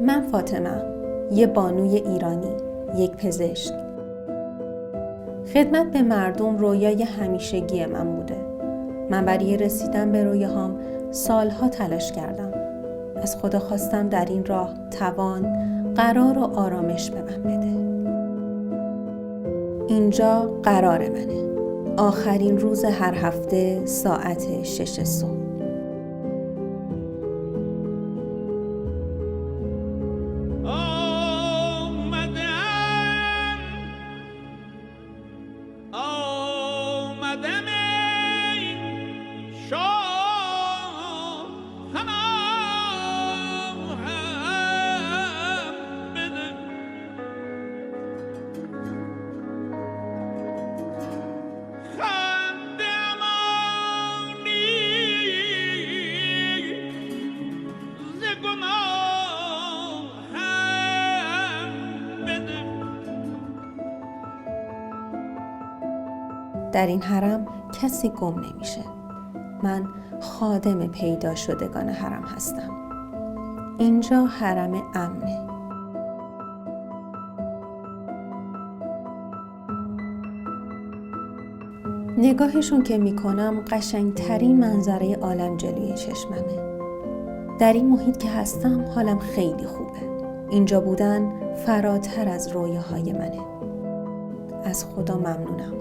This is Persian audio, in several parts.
من فاطمه، یه بانوی ایرانی، یک پزشک. خدمت به مردم رویای همیشگی من بوده. من برای رسیدن به رویاهام سالها تلاش کردم. از خدا خواستم در این راه توان، قرار و آرامش به من بده. اینجا قرار منه. آخرین روز هر هفته ساعت 6 صبح. در این حرم کسی گم نمیشه. من خادم پیدا شدگان حرم هستم. اینجا حرم امنه. نگاهشون که میکنم قشنگترین منظره عالم جلوی چشممه. در این محیط که هستم حالم خیلی خوبه. اینجا بودن فراتر از رویاهای منه. از خدا ممنونم.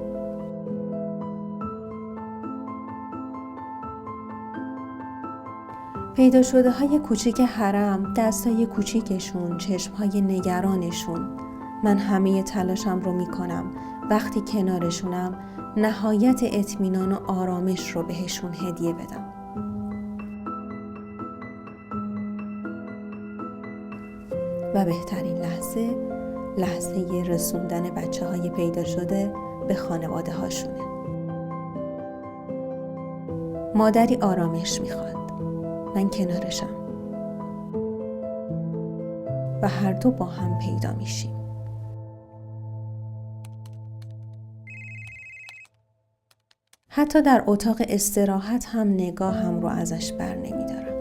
پیدا شده های کوچیک حرم، دستای کوچیکشون، چشمهای نگرانشون، من همه تلاشم رو میکنم وقتی کنارشونم نهایت اطمینان و آرامش رو بهشون هدیه بدم. و بهترین لحظه رسوندن بچه های پیدا شده به خانواده هاشونه. مادری آرامش میخواد. من کنارشم و هر دو با هم پیدا میشیم. حتی در اتاق استراحت هم نگاهم رو ازش بر نمیدارم.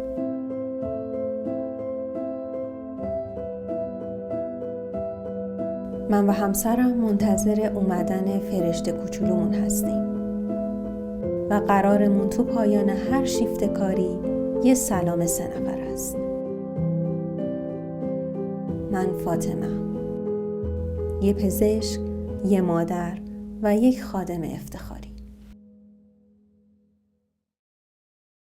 من و همسرم منتظر اومدن فرشته کوچولومون هستیم و قرارمون تو پایان هر شیفت کاری یه سلام 3 نفر است. من فاطمه، یه پزشک، یه مادر و یک خادم افتخاری.